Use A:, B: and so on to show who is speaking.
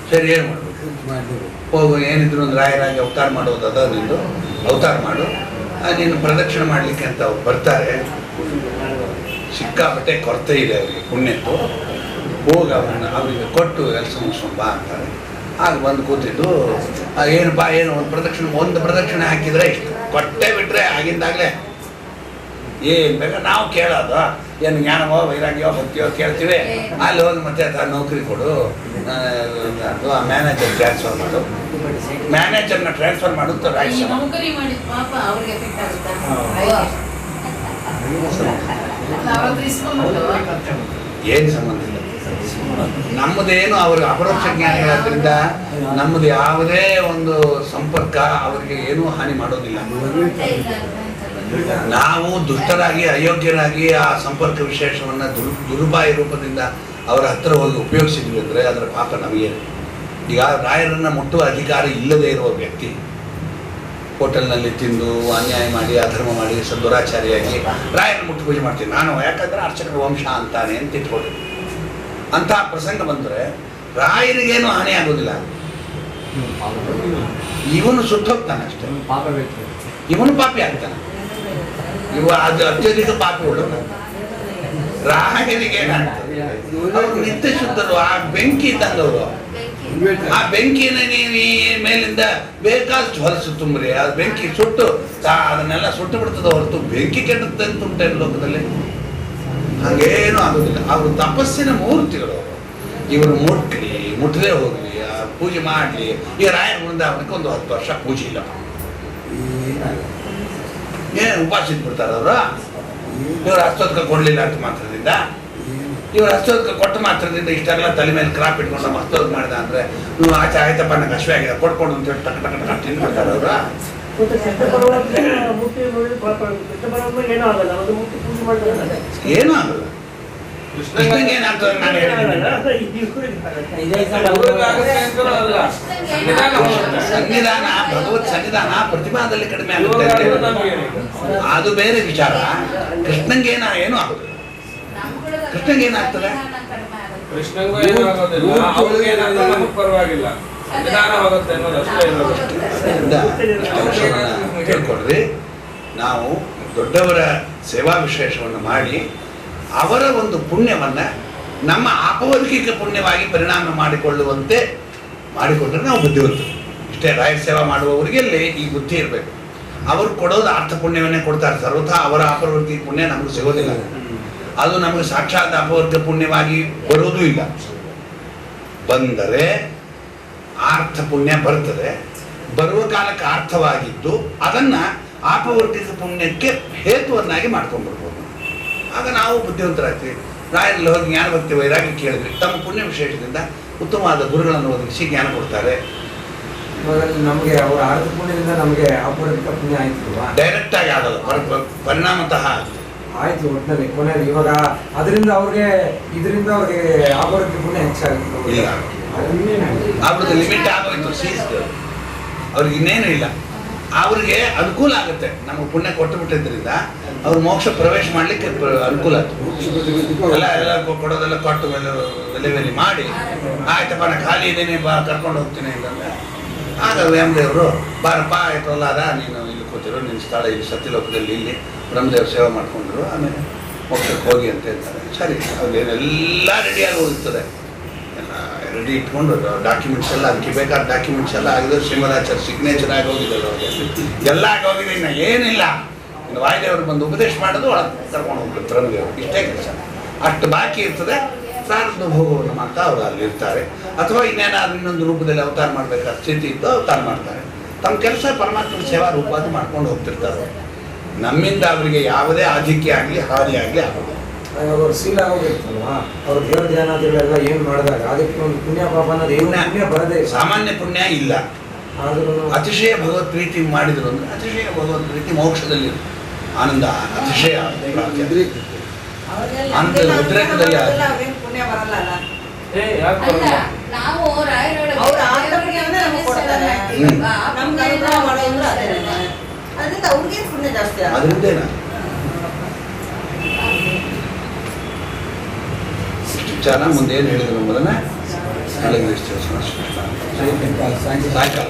A: ಸರಿ ಏನು ಮಾಡಬೇಕು? ಹೋಗು, ಏನಿದ್ರು ಒಂದು ರಾಯರಾಗಿ ಅವತಾರ ಮಾಡೋದು ಅದ ನಿಂದು, ಅವತಾರ ಮಾಡು. ನೀನು ಪ್ರದಕ್ಷಿಣೆ ಮಾಡಲಿಕ್ಕೆ ಅಂತ ಅವ್ರು ಬರ್ತಾರೆ. ಸಿಕ್ಕಾಪಟ್ಟೆ ಕೊರತೆ ಇದೆ ಅವರಿಗೆ ಪುಣ್ಯದ್ದು. ಹೋಗಿ ಅವರಿಗೆ ಕೊಟ್ಟು ಕೆಲಸ ಮುಗಿಸ್ಕೊಂಡು ಬಾ ಅಂತಾರೆ. ಆಗ ಬಂದು ಕೂತಿದ್ದು ಏನಪ್ಪ ಏನು ಒಂದು ಪ್ರದಕ್ಷಿಣೆ ಹಾಕಿದರೆ ಇಷ್ಟು ಕೊಟ್ಟೆ ಬಿಟ್ಟರೆ ಆಗಿಂದಾಗಲೇ ಏನು ಬೇಕಾ ನಾವು ಕೇಳೋದು. ಏನು ಜ್ಞಾನವೋ ವೈರಾಗ್ಯವೋ ಭಕ್ತಿಯೋ ಕೇಳ್ತೀವಿ. ಅಲ್ಲಿ ಹೋಗಿ ಮತ್ತೆ ನೌಕರಿ ಕೊಡು, ಅಥವಾ ಮ್ಯಾನೇಜರ್ ಟ್ರಾನ್ಸ್ಫರ್ ಮಾಡು. ಮ್ಯಾನೇಜರ್ನ ಟ್ರಾನ್ಸ್ಫರ್ ಮಾಡುತ್ತೆ ಏನು ಸಂಬಂಧ ಇಲ್ಲ. ನಮ್ಮದೇನು ಅವ್ರಿಗೆ ಅಪರೋಕ್ಷ ಜ್ಞಾನಿಗಳಾದ್ರಿಂದ ನಮ್ಮದು ಯಾವುದೇ ಒಂದು ಸಂಪರ್ಕ ಅವರಿಗೆ ಏನೂ ಹಾನಿ ಮಾಡೋದಿಲ್ಲ. ನಾವು ದುಷ್ಟರಾಗಿ ಅಯೋಗ್ಯರಾಗಿ ಆ ಸಂಪರ್ಕ ವಿಶೇಷವನ್ನು ದುರುಪಾಯ ರೂಪದಿಂದ ಅವರ ಹತ್ತಿರ ಹೋಗಿ ಉಪಯೋಗಿಸಿದ್ವಿ ಅಂದರೆ ಅದರ ಪಾಪ ನಮಗೇನು. ಈಗ ರಾಯರನ್ನು ಮುಟ್ಟುವ ಅಧಿಕಾರ ಇಲ್ಲದೆ ಇರುವ ವ್ಯಕ್ತಿ ಹೋಟೆಲ್ನಲ್ಲಿ ತಿಂದು ಅನ್ಯಾಯ ಮಾಡಿ ಅಧರ್ಮ ಮಾಡಿ ದುರಾಚಾರಿಯಾಗಿ ರಾಯರನ್ನು ಮುಟ್ಟು ಪೂಜೆ ಮಾಡ್ತೀನಿ ನಾನು, ಯಾಕಂದರೆ ಅರ್ಚಕರ ವಂಶ ಅಂತಾನೆ ಅಂತ ಇಟ್ಕೊಳ್ಳಿ. ಅಂತಹ ಪ್ರಸಂಗ ಬಂದರೆ ರಾಯರಿಗೇನು ಹಾನಿ ಆಗೋದಿಲ್ಲ. ಇವನು ಸುಟ್ಟೋಗ್ತಾನೆ ಅಷ್ಟೇ, ಇವನು ಪಾಪಿ ಆಗ್ತಾನೆ. ಅದು ಅತ್ಯಧಿಕ ಪಾಪಿ ಉಳ್ಳವನು. ರಾಯರಿಗೆ ಏನಾಗ್ತದೆ, ಅವ್ರು ನಿತ್ಯ ಶುದ್ಧರು. ಆ ಬೆಂಕಿ ಇದ್ದಂಗವರು, ಆ ಬೆಂಕಿನ ನೀವು ಮೇಲಿಂದ ಬೇಕಾದಷ್ಟು ಹೊಲಸು ತುಂಬ್ರಿ, ಆ ಬೆಂಕಿ ಸುಟ್ಟು ಅದನ್ನೆಲ್ಲ ಸುಟ್ಟು ಬಿಡ್ತದೆ ಹೊರತು ಬೆಂಕಿ ಕೆಟ್ಟದ್ದು ಅಂತ ಉಂಟೆ ಲೋಕದಲ್ಲಿ. ಹಾಗೇನು ಆಗೋದಿಲ್ಲ. ಅವರು ತಪಸ್ಸಿನ ಮೂರ್ತಿಗಳು. ಇವರು ಮುಟ್ಟದೆ ಹೋಗ್ಲಿ, ಪೂಜೆ ಮಾಡಲಿ. ಈಗ ರಾಯರ ಬೃಂದಾವನಕ್ಕೆ ಒಂದು 10 ವರ್ಷ ಪೂಜೆ ಇಲ್ಲ, ಏನು ಉಪವಾಸ ಇಟ್ಬಿಡ್ತಾರೆ ಅವರು. ಇವರು ಹಸ್ತೋದಕ ಕೊಡಲಿಲ್ಲ ಅಂತ ಮಾತ್ರದಿಂದ, ಇವರು ಹಸ್ತೋದಕ ಕೊಟ್ಟ ಮಾತ್ರದಿಂದ ಇಷ್ಟೆಲ್ಲ ತಲೆ ಮೇಲೆ ಕ್ರಾಪ್ ಇಟ್ಕೊಂಡು ನಮ್ಮ ಹಸ್ತೋದಕ ಮಾಡಿದ ಅಂದರೆ ನೀವು ಆಚೆ ಆಯ್ತಪ್ಪ ನಂಗೆ ಹಸಿವೆ ಆಗಿದೆ ಕೊಡ್ಕೊಂಡು ಅಂತೇಳಿ ಟಕ್ ಟಕ್ ಟಕ್ ತಿಂದ್ಬಿಡ್ತಾರೆ ಅವರು. ಏನೂ ಆಗಲ್ಲ. ಕೃಷ್ಣಂಗೆ ಏನಾಗ್ತದೆ ನಾನು ಸನ್ನಿಧಾನ, ಭಗವತ್ ಸನ್ನಿಧಾನ ಪ್ರತಿಮಾದಲ್ಲಿ ಕಡಿಮೆ ಆಗುತ್ತೆ ಅದು ಬೇರೆ ವಿಚಾರ. ಕೃಷ್ಣಂಗೆ ಏನೂ ಆಗುದಿಲ್ಲ. ಕೃಷ್ಣಂಗೆ ಏನಾಗ್ತದೆ, ತಿಳ್ಕೊಡ್ರಿ. ನಾವು ದೊಡ್ಡವರ ಸೇವಾ ವಿಶೇಷವನ್ನು ಮಾಡಿ ಅವರ ಒಂದು ಪುಣ್ಯವನ್ನು ನಮ್ಮ ಅಪವರ್ಗಿಕ ಪುಣ್ಯವಾಗಿ ಪರಿಣಾಮ ಮಾಡಿಕೊಳ್ಳುವಂತೆ ಮಾಡಿಕೊಂಡ್ರೆ ನಾವು ಬುದ್ಧಿವಂತರು. ಇಷ್ಟೇ. ರಾಯರ ಸೇವಾ ಮಾಡುವವರಿಗೆ ಈ ಬುದ್ಧಿ ಇರಬೇಕು. ಅವರು ಕೊಡೋದು ಅರ್ಥ ಪುಣ್ಯವನ್ನೇ ಕೊಡ್ತಾರೆ. ಸರ್ವಥಾ ಅವರ ಅಪವರ್ಗಿಕ ಪುಣ್ಯ ನಮಗೆ ಸಿಗೋದಿಲ್ಲ. ಅದು ನಮಗೆ ಸಾಕ್ಷಾತ್ ಅಪವರ್ಗ ಪುಣ್ಯವಾಗಿ ಬರೋದೂ ಇಲ್ಲ. ಬಂದರೆ ಅರ್ಥ ಪುಣ್ಯ ಬರ್ತದೆ. ಬರುವ ಕಾಲಕ್ಕೆ ಅರ್ಥವಾಗಿದ್ದು ಅದನ್ನು ಅಪವರ್ಗಿಕ ಪುಣ್ಯಕ್ಕೆ ಹೇತುವನ್ನಾಗಿ ಮಾಡ್ಕೊಂಡ್ಬರ್ಬೋದು. ಆಗ ನಾವು ಬುದ್ಧಿವಂತರಾಗ್ತೀವಿ. ರಾಯರಲ್ಲಿ ಹೋಗಿ ಜ್ಞಾನ ಭಕ್ತಿ ವೈರಾಗ್ಯ ಕೇಳಿದ್ವಿ. ತಮ್ಮ ಪುಣ್ಯ ವಿಶೇಷದಿಂದ ಉತ್ತಮವಾದ ಗುರುಗಳನ್ನು ಒದಗಿಸಿ ಜ್ಞಾನ ಕೊಡ್ತಾರೆ.
B: ನಮಗೆ ಅವರ ಅರ್ಥ ಪುಣ್ಯದಿಂದ ನಮಗೆ ಅಪವರ್ಗಿಕ ಪುಣ್ಯ ಆಯ್ತು.
A: ಡೈರೆಕ್ಟ್ ಆಗಿ ಆಗಲ್ಲ, ಪರಿಣಾಮತಃ
B: ಆಯ್ತು. ಒಟ್ಟಿನಲ್ಲಿ ಕೊನೆಯಲ್ಲಿ ಇವಾಗ ಅದರಿಂದ ಅವ್ರಿಗೆ ಇದರಿಂದ ಅವ್ರಿಗೆ ಅಪವರ್ಗಿಕ ಪುಣ್ಯ ಹೆಚ್ಚಾಗುತ್ತೆ.
A: ಇಲ್ಲ, ಅವ್ರದ್ದು ಲಿಮಿಟ್ ಆಗೋಯ್ತು, ಸೀಸ್ಡ್. ಅವ್ರಿಗೆ ಇನ್ನೇನು ಇಲ್ಲ. ಅವ್ರಿಗೆ ಅನುಕೂಲ ಆಗುತ್ತೆ. ನಮಗೆ ಪುಣ್ಯ ಕೊಟ್ಟು ಬಿಟ್ಟಿದ್ದರಿಂದ ಅವ್ರು ಮೋಕ್ಷ ಪ್ರವೇಶ ಮಾಡಲಿಕ್ಕೆ ಅನುಕೂಲ ಆಯ್ತು. ಎಲ್ಲ ಕೊಡೋದೆಲ್ಲ ಕೊಟ್ಟು ವೆಲೆ ಮಾಡಿ ಆಯ್ತಪ್ಪ ನಾನು ಖಾಲಿ ಇದ್ದೇನೆ ಬಾ ಕರ್ಕೊಂಡು ಹೋಗ್ತೀನಿ ಅಂತಂದ್ರೆ ಆಗ ವ್ಯಾಮದೇವರು ಬಾರಪ್ಪ ಆಯ್ತಲ್ಲ ಅದ ನೀನು ಇಲ್ಲಿ ಕೂತಿರು, ನಿನ್ನ ಸ್ಥಳ ಇಲ್ಲಿ ಸತ್ಯಲೋಕದಲ್ಲಿ ಇಲ್ಲಿ ಬ್ರಹ್ಮದೇವ್ರ ಸೇವೆ ಮಾಡ್ಕೊಂಡ್ರು, ಆಮೇಲೆ ಮೋಕ್ಷಕ್ಕೆ ಹೋಗಿ ಅಂತ ಹೇಳ್ತಾರೆ. ಸರಿ, ಅವ್ರೇನೆಲ್ಲ ರೆಡಿಯಾಗಿ ಹೋಗಿರ್ತದೆ. ಎಲ್ಲ ರೆಡಿ ಇಟ್ಕೊಂಡು ಡಾಕ್ಯುಮೆಂಟ್ಸ್ ಎಲ್ಲ ಅದಕ್ಕೆ ಬೇಕಾದ ಡಾಕ್ಯುಮೆಂಟ್ಸ್ ಎಲ್ಲ ಆಗಿದ್ರು. ಶ್ರೀಮದಾಚಾರ್ಯ ಸಿಗ್ನೇಚರ್ ಆಗಿ ಹೋಗಿದ್ದಾರೆ ಅವ್ರಿಗೆ, ಎಲ್ಲ ಆಗೋಗಿದೆ. ಇನ್ನು ಏನಿಲ್ಲ, ಇನ್ನು ವಾಯುದೇವರು ಬಂದು ಉಪದೇಶ ಮಾಡೋದು ಒಳಗೆ ಕರ್ಕೊಂಡು ಹೋಗ್ಬಿಡ್ತಾರೆ ಬ್ರಹ್ಮದೇವರು. ಇಷ್ಟೇ ಕೆಲಸ. ಅಷ್ಟು ಬಾಕಿ ಇರ್ತದೆ. ಪ್ರಾರಬ್ಧ ಭೋಗವನ್ನು ಮಾಡ್ತಾ ಅವರು ಅಲ್ಲಿ ಇರ್ತಾರೆ. ಅಥವಾ ಇನ್ನೇನಾದ್ರೂ ಇನ್ನೊಂದು ರೂಪದಲ್ಲಿ ಅವತಾರ ಮಾಡಬೇಕಾದ ಸ್ಥಿತಿ ಇದ್ದು ಅವತಾರ ಮಾಡ್ತಾರೆ. ತಮ್ಮ ಕೆಲಸ ಪರಮಾತ್ಮನ ಸೇವಾ ರೂಪಾಗಿ ಮಾಡ್ಕೊಂಡು ಹೋಗ್ತಿರ್ತಾರೆ. ನಮ್ಮಿಂದ ಅವರಿಗೆ ಯಾವುದೇ ಆಧಿಕ್ಯ ಆಗಲಿ ಹಾನಿ ಆಗಲಿ ಆಗೋದು.
B: ಅವರು ಶೀಲ ಹೋಗಿರ್ತಲ್ವಾ, ಅವ್ರ ದೇವ್ರ ಧ್ಯಾನಾದಿಗಳೆಲ್ಲ ಏನು ಮಾಡಿದಾಗ ಅದಕ್ಕೆ ಒಂದು ಪುಣ್ಯ ಪಾಪ ಅನ್ನೋದು ಪುಣ್ಯ ಬರದೇ.
A: ಸಾಮಾನ್ಯ ಪುಣ್ಯ ಇಲ್ಲ. ಅತಿಶಯ ಭಗವತ್ ಪ್ರೀತಿ ಮಾಡಿದ್ರು ಅಂದ್ರೆ ಅತಿಶಯ ಭಗವತ್ ಪ್ರೀತಿ ಮೋಕ್ಷದಲ್ಲಿ ಆನಂದ, ಅತಿಶಯ ಉದ್ರೇಕದಲ್ಲಿ ಅದರಿಂದೇನ ಇಷ್ಟು ವಿಚಾರ ಮುಂದೆ ಏನು ಹೇಳಿದ್ರು ಎಂಬುದನ್ನು ನಾಳೆ
B: ಸಾಯಂಕಾಲ
A: ಸಾಯಂಕಾಲ